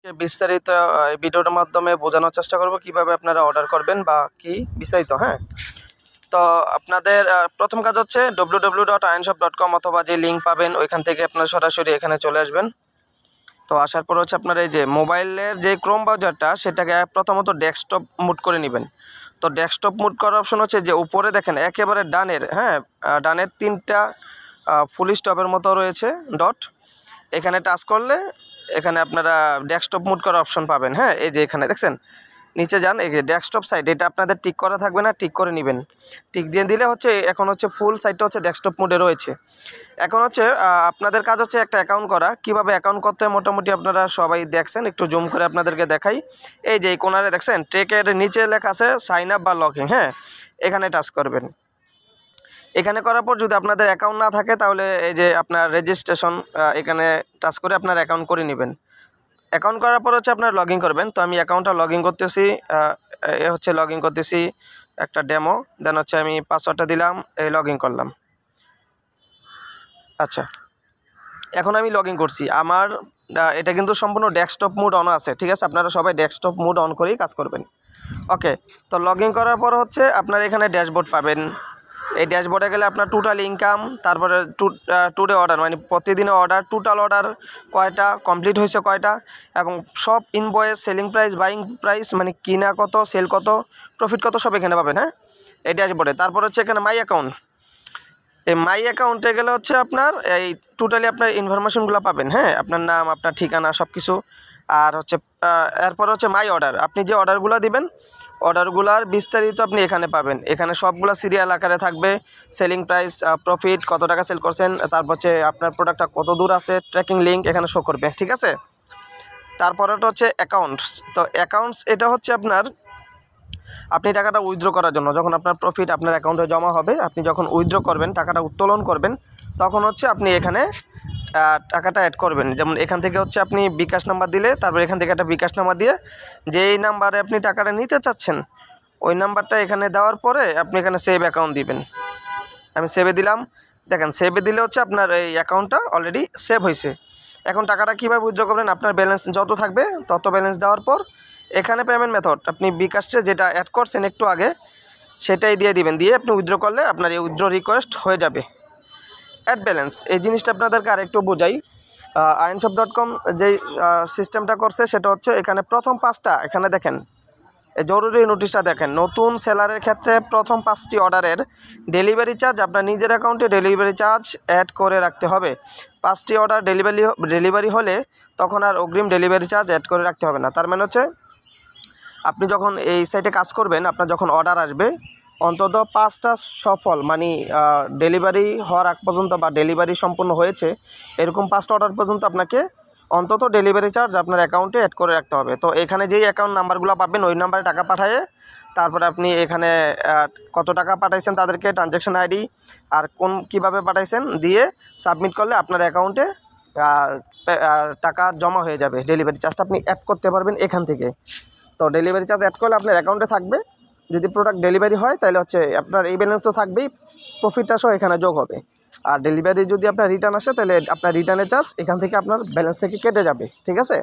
বিস্তারিত এই ভিডিওর মাধ্যমে বোঝানোর চেষ্টা করব কিভাবে আপনারা অর্ডার করবেন বা কি বিস্তারিত। হ্যাঁ, তো আপনাদের প্রথম কাজ হচ্ছে www.ironshop.com অথবা যে লিঙ্ক পাবেন ওইখান থেকে আপনারা সরাসরি এখানে চলে আসবেন। তো আসার পর হচ্ছে আপনার এই যে মোবাইলের যে ক্রোম ব্রাউজারটা সেটাকে প্রথমত ডেস্কটপ মুড করে নেবেন। তো ডেস্কটপ মুড করার অপশন হচ্ছে যে উপরে দেখেন একেবারে ডানের, হ্যাঁ ডানের 3টা ফুল স্টপের মতো রয়েছে ডট, এখানে টাচ করলে এখানে আপনারা ডেস্কটপ মুড করার অপশন পাবেন। হ্যাঁ, এই যে এখানে দেখছেন নিচে যান, এই যে ডেস্কটপ সাইট, এটা আপনাদের টিক করা থাকবে না, টিক করে নেবেন। টিক দিয়ে দিলে হচ্ছে এখন হচ্ছে ফুল সাইটটা হচ্ছে ডেস্কটপ মোডে রয়েছে। এখন হচ্ছে আপনাদের কাজ হচ্ছে একটা অ্যাকাউন্ট করা। কিভাবে অ্যাকাউন্ট করতে মোটামুটি আপনারা সবাই দেখছেন, একটু জুম করে আপনাদেরকে দেখাই। এই যে এই কোনারে দেখছেন ট্রেকের নিচে লেখা আছে সাইন আপ বা লগইন। হ্যাঁ, এখানে টাচ করবেন। এখানে করার পর যদি আপনাদের অ্যাকাউন্ট না থাকে তাহলে এই যে আপনার রেজিস্ট্রেশন, এখানে টাচ করে আপনার অ্যাকাউন্ট করে নেবেন। অ্যাকাউন্ট করার পর হচ্ছে আপনার লগ ইন করবেন। তো আমি অ্যাকাউন্টটা লগ ইন করতেছি, এ হচ্ছে লগ ইন করতেছি একটা ডেমো, দেন হচ্ছে আমি পাসওয়ার্ডটা দিলাম, এই লগ ইন করলাম। আচ্ছা, এখন আমি লগ ইন করছি। আমার এটা কিন্তু সম্পূর্ণ ডেস্কটপ মুড অন আছে, ঠিক আছে? আপনারা সবাই ডেস্কটপ মুড অন করেই কাজ করবেন। ওকে, তো লগ ইন করার পর হচ্ছে আপনার এখানে ড্যাশবোর্ড পাবেন। এই ড্যাশবোর্ডে গেলে আপনার টোটাল ইনকাম, তারপরে টুডে অর্ডার মানে প্রতিদিনের অর্ডার, টোটাল অর্ডার কয়টা, কমপ্লিট হয়েছে কয়টা, এবং সব invoice, selling price, buying price মানে কিনা কত, সেল কত, প্রফিট কত, সব এখানে পাবেন। হ্যাঁ, এই ড্যাশবোর্ডে। তারপর হচ্ছে এখানে মাই অ্যাকাউন্ট। এই মাই অ্যাকাউন্টে গেলে হচ্ছে আপনার এই টোটালি আপনার ইনফরমেশনগুলো পাবেন। হ্যাঁ, আপনার নাম, আপনার ঠিকানা, সব কিছু। আর হচ্ছে এরপর হচ্ছে মাই অর্ডার, আপনি যে অর্ডারগুলো দিবেন অর্ডারগুলার বিস্তারিত আপনি এখানে পাবেন। এখানে সবগুলো সিরিয়াল আকারে থাকবে, সেলিং প্রাইস, প্রফিট, কত টাকা সেল করছেন, তারপর হচ্ছে আপনার প্রোডাক্টটা কত দূর আছে, ট্র্যাকিং লিঙ্ক এখানে শো করবে, ঠিক আছে? তারপরেটা হচ্ছে অ্যাকাউন্টস। তো অ্যাকাউন্টস এটা হচ্ছে আপনার আপনি টাকাটা উইথড্র করার জন্য, যখন আপনার প্রফিট আপনার অ্যাকাউন্টে জমা হবে, আপনি যখন উইথড্র করবেন, টাকাটা উত্তোলন করবেন, তখন হচ্ছে আপনি এখানে টাকাটা অ্যাড করবেন। যেমন এখান থেকে হচ্ছে আপনি বিকাশ নাম্বার দিলে, তারপর এখান থেকে একটা বিকাশ নাম্বার দিয়ে যেই নাম্বারে আপনি টাকাটা নিতে চাচ্ছেন ওই নাম্বারটা এখানে দেওয়ার পরে আপনি এখানে সেভ অ্যাকাউন্ট দিবেন। আমি সেভে দিলাম। দেখেন সেভে দিলে হচ্ছে আপনার এই অ্যাকাউন্টটা অলরেডি সেভ হয়েছে। এখন টাকাটা কীভাবে উইথড্র করবেন, আপনার ব্যালেন্স যত থাকবে তত ব্যালেন্স দেওয়ার পর এখানে পেমেন্ট মেথড আপনি বিকাশে যেটা অ্যাড করছেন একটু আগে সেটাই দিয়ে দিবেন। দিয়ে আপনি উইথড্র করলে আপনার এই উইথড্র রিকোয়েস্ট হয়ে যাবে। অ্যাড ব্যালেন্স, এই জিনিসটা আপনাদেরকে আরেকটু বোঝাই। ironshop.com যেই সিস্টেমটা করছে সেটা হচ্ছে এখানে প্রথম 5টা, এখানে দেখেন এই জরুরি নোটিশটা দেখেন, নতুন সেলারের ক্ষেত্রে প্রথম 5টি অর্ডারের ডেলিভারি চার্জ আপনার নিজের অ্যাকাউন্টে ডেলিভারি চার্জ অ্যাড করে রাখতে হবে। 5টি অর্ডার ডেলিভারি হলে তখন আর অগ্রিম ডেলিভারি চার্জ অ্যাড করে রাখতে হবে না। তার মানে হচ্ছে আপনি যখন এই সাইটে কাজ করবেন, আপনার যখন অর্ডার আসবে অন্তত 5টা সফল মানে ডেলিভারি হওয়ার আগ পর্যন্ত বা ডেলিভারি সম্পূর্ণ হয়েছে এরকম 5টা অর্ডার পর্যন্ত আপনাকে অন্তত ডেলিভারি চার্জ আপনার অ্যাকাউন্টে অ্যাড করে রাখতে হবে। তো এখানে যেই অ্যাকাউন্ট নাম্বারগুলো পাবেন ওই নাম্বারে টাকা পাঠিয়ে তারপরে আপনি এখানে কত টাকা পাঠাইছেন তাদেরকে ট্রানজ্যাকশন আইডি আর কীভাবে পাঠাইছেন দিয়ে সাবমিট করলে আপনার অ্যাকাউন্টে টাকা জমা হয়ে যাবে। ডেলিভারি চার্জটা আপনি অ্যাড করতে পারবেন এখান থেকে। তো ডেলিভারি চার্জ অ্যাড করলে আপনার অ্যাকাউন্টে থাকবে। যদি প্রোডাক্ট ডেলিভারি হয় তাহলে হচ্ছে আপনার এই ব্যালেন্স তো থাকবেই, প্রফিটটা সহ এখানে যোগ হবে। আর ডেলিভারি যদি আপনার রিটার্ন আসে তাহলে আপনার রিটার্নের চার্জ এখান থেকে আপনার ব্যালেন্স থেকে কেটে যাবে, ঠিক আছে?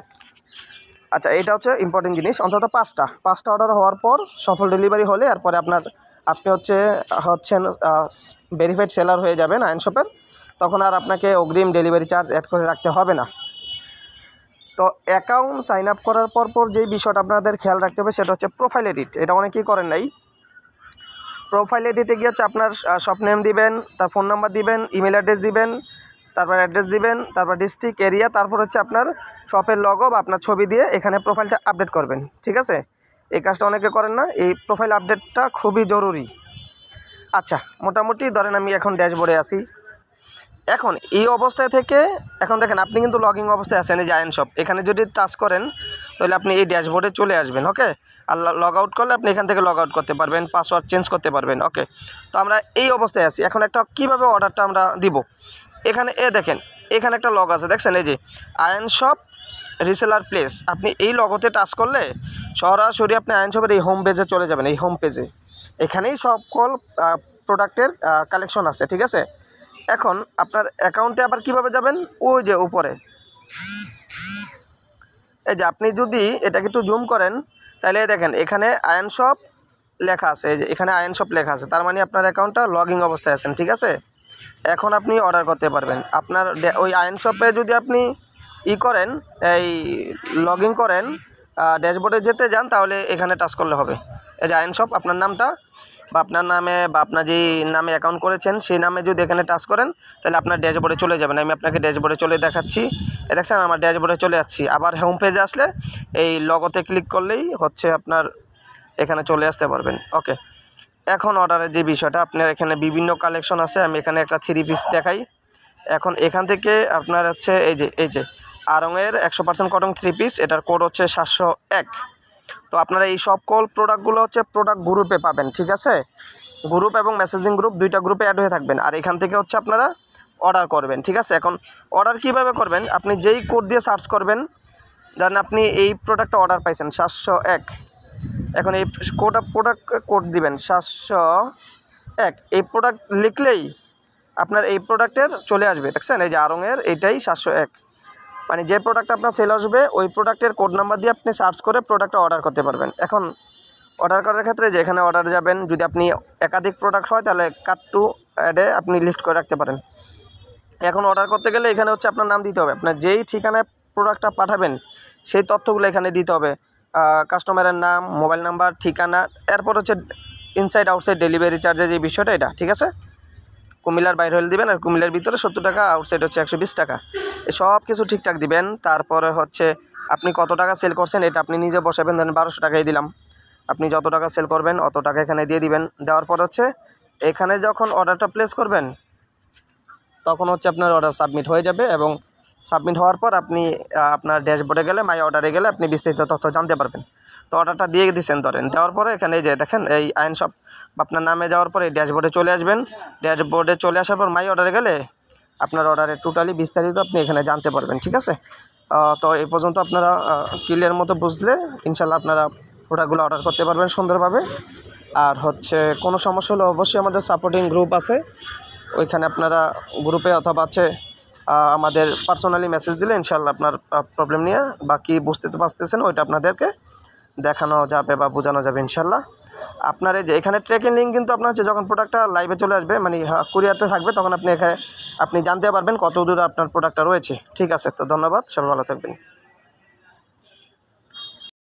আচ্ছা, এটা হচ্ছে ইম্পর্টেন্ট জিনিস। অন্তত 5টা অর্ডার হওয়ার পর সফল ডেলিভারি হলে এরপরে আপনি হচ্ছেন ভেরিফাইড সেলার হয়ে যাবেন আইনশপের। তখন আর আপনাকে অগ্রিম ডেলিভারি চার্জ অ্যাড করে রাখতে হবে না। তো অ্যাকাউন্ট সাইন আপ করার পর যেই বিষয়টা আপনাদের খেয়াল রাখতে হবে সেটা হচ্ছে প্রোফাইল এডিট। এটা অনেকেই করেন নাই। প্রোফাইল এডিটে গিয়ে হচ্ছে আপনার শপ নেম দিবেন, তার ফোন নাম্বার দিবেন, ইমেল অ্যাড্রেস দিবেন, তারপর অ্যাড্রেস দিবেন, তারপর ডিস্ট্রিক্ট, এরিয়া, তারপর হচ্ছে আপনার শপের লগো বা আপনার ছবি দিয়ে এখানে প্রোফাইলটা আপডেট করবেন, ঠিক আছে? এই কাজটা অনেকে করেন না, এই প্রোফাইল আপডেটটা খুবই জরুরি। আচ্ছা, মোটামুটি ধরেন আমি এখন ড্যাশবোর্ডে আছি। এখন এই অবস্থায় থেকে এখন দেখেন আপনি কিন্তু লগইন অবস্থায় আছেন, এই যে আইনশপ, এখানে যদি টাচ করেন তাহলে আপনি এই ড্যাশবোর্ডে চলে আসবেন। ওকে, আর লগ আউট করলে আপনি এখান থেকে লগ আউট করতে পারবেন, পাসওয়ার্ড চেঞ্জ করতে পারবেন। ওকে, তো আমরা এই অবস্থায় আছি। এখন একটা কীভাবে অর্ডারটা আমরা দিব, এখানে দেখেন এখানে একটা লগ আছে, দেখছেন এই যে আইনশপ রিসেলার প্লেস। আপনি এই লগোতে টাচ করলে সরাসরি আপনি আইনশপের এই হোম পেজে চলে যাবেন। এই হোম পেজে এখানেই সকল প্রোডাক্টের কালেকশন আছে, ঠিক আছে? এখন আপনার অ্যাকাউন্টে আবার কিভাবে যাবেন, ওই যে উপরে এই যে আপনি যদি এটাকে একটু জুম করেন তাহলে দেখেন এখানে আয়ন শপ লেখা আছে, এই যে এখানে আয়ন শপ লেখা আছে, তার মানে আপনার অ্যাকাউন্টটা লগইন অবস্থায় আছেন, ঠিক আছে। এখন আপনি অর্ডার করতে পারবেন। আপনার ওই আয়ন শপে যদি আপনি করেন, এই লগইন করেন, ড্যাশবোর্ডে যেতে যান, তাহলে এখানে টাচ করলে হবে। এই যে আয়ন শপ, আপনার নামটা বা আপনার নামে বা আপনার যেই নামে অ্যাকাউন্ট করেছেন সেই নামে যদি এখানে টাচ করেন তাহলে আপনার ড্যাশবোর্ডে চলে যাবেন। আমি আপনাকে ড্যাশবোর্ডে চলে দেখাচ্ছি। দেখছেন আমার ড্যাশবোর্ডে চলে যাচ্ছি। আবার হোম পেজে আসলে এই লগোতে ক্লিক করলেই হচ্ছে আপনার এখানে চলে আসতে পারবেন। ওকে, এখন অর্ডারের যে বিষয়টা, আপনার এখানে বিভিন্ন কালেকশন আছে। আমি এখানে একটা 3 পিস দেখাই। এখন এখান থেকে আপনার হচ্ছে এই যে আড়ংয়ের 100% কটন 3 পিস, এটার কোড হচ্ছে 701। তো আপনারা এই সব প্রোডাক্টগুলো হচ্ছে প্রোডাক্ট গ্রুপে পাবেন, ঠিক আছে। গ্রুপ এবং মেসেজিং গ্রুপ দুইটা গ্রুপে অ্যাড হয়ে থাকবেন, আর এখান থেকে হচ্ছে আপনারা অর্ডার করবেন, ঠিক আছে। এখন অর্ডার কিভাবে করবেন, আপনি যেই কোড দিয়ে সার্চ করবেন, ধরেন আপনি এই প্রোডাক্টটা অর্ডার পাইছেন 701, এখন এই প্রোডাক্ট কোড দিবেন 701। এই প্রোডাক্ট লিখলেই আপনার এই প্রোডাক্টের চলে আসবে, দেখছেন এই যে আড়ংয়ের এইটাই 701, মানে যে প্রোডাক্ট আপনার সেল আসবে ওই প্রোডাক্টের কোড নাম্বার দিয়ে আপনি সার্চ করে প্রোডাক্টটা অর্ডার করতে পারবেন। এখন অর্ডার করার ক্ষেত্রে যে এখানে অর্ডার যাবেন, যদি আপনি একাধিক প্রোডাক্ট হয় তাহলে কাট টু অ্যাডে আপনি লিস্ট করে রাখতে পারেন। এখন অর্ডার করতে গেলে এখানে হচ্ছে আপনার নাম দিতে হবে, আপনার যেই ঠিকানায় প্রোডাক্টটা পাঠাবেন সেই তথ্যগুলো এখানে দিতে হবে, কাস্টমারের নাম, মোবাইল নাম্বার, ঠিকানা, এরপর হচ্ছে ইনসাইড আউটসাইড ডেলিভারি চার্জের যে বিষয়টা, এটা ঠিক আছে। কুমিল্লার বাইরে হলে দিবেন, আর কুমিল্লার ভিতরে 70 টাকা, আউটসাইড হচ্ছে 120 টাকা। এই সব কিছু ঠিকঠাক দিবেন। তারপরে হচ্ছে আপনি কত টাকা সেল করছেন এটা আপনি নিজে বসাবেন, ধরেন 1200 টাকাই দিলাম। আপনি যত টাকা সেল করবেন অত টাকা এখানে দিয়ে দিবেন। দেওয়ার পর হচ্ছে এখানে যখন অর্ডারটা প্লেস করবেন তখন হচ্ছে আপনার অর্ডার সাবমিট হয়ে যাবে, এবং সাবমিট হওয়ার পর আপনি আপনার ড্যাশবোর্ডে গেলে, মাই অর্ডারে গেলে আপনি বিস্তারিত তথ্য জানতে পারবেন। তো অর্ডারটা দিয়ে দিচ্ছেন, ধরেন দেওয়ার পরে এখানে এই যে দেখেন এই আয়ন শপ আপনার নামে যাওয়ার পরে ড্যাশবোর্ডে চলে আসবেন। ড্যাশবোর্ডে চলে আসার পর মাই অর্ডারে গেলে আপনার অর্ডারের টোটালি বিস্তারিত আপনি এখানে জানতে পারবেন, ঠিক আছে। তো এই পর্যন্ত আপনারা ক্লিয়ার মতো বুঝলে ইনশাল্লাহ আপনারা প্রোডাক্টগুলো অর্ডার করতে পারবেন সুন্দরভাবে। আর হচ্ছে কোনো সমস্যা হলে অবশ্যই আমাদের সাপোর্টিং গ্রুপ আছে, ওইখানে আপনারা গ্রুপে অথবা হচ্ছে আমাদের পার্সোনালি মেসেজ দিলে ইনশাল্লাহ আপনার প্রবলেম নিয়ে বা কী বুঝতে পারতেছেন ওইটা আপনাদেরকে দেখানো যাবে বা বোঝানো যাবে ইনশাল্লাহ। আপনার এই যে এখানে ট্র্যাকিং লিঙ্ক কিন্তু আপনার হচ্ছে যখন প্রোডাক্টটা লাইভে চলে আসবে, মানে কুরিয়ারতে থাকবে, তখন আপনি এখানে আপনি জানতে পারবেন কত দূরে আপনার প্রোডাক্টটা রয়েছে, ঠিক আছে। তো ধন্যবাদ, সবাই ভালো থাকবেন।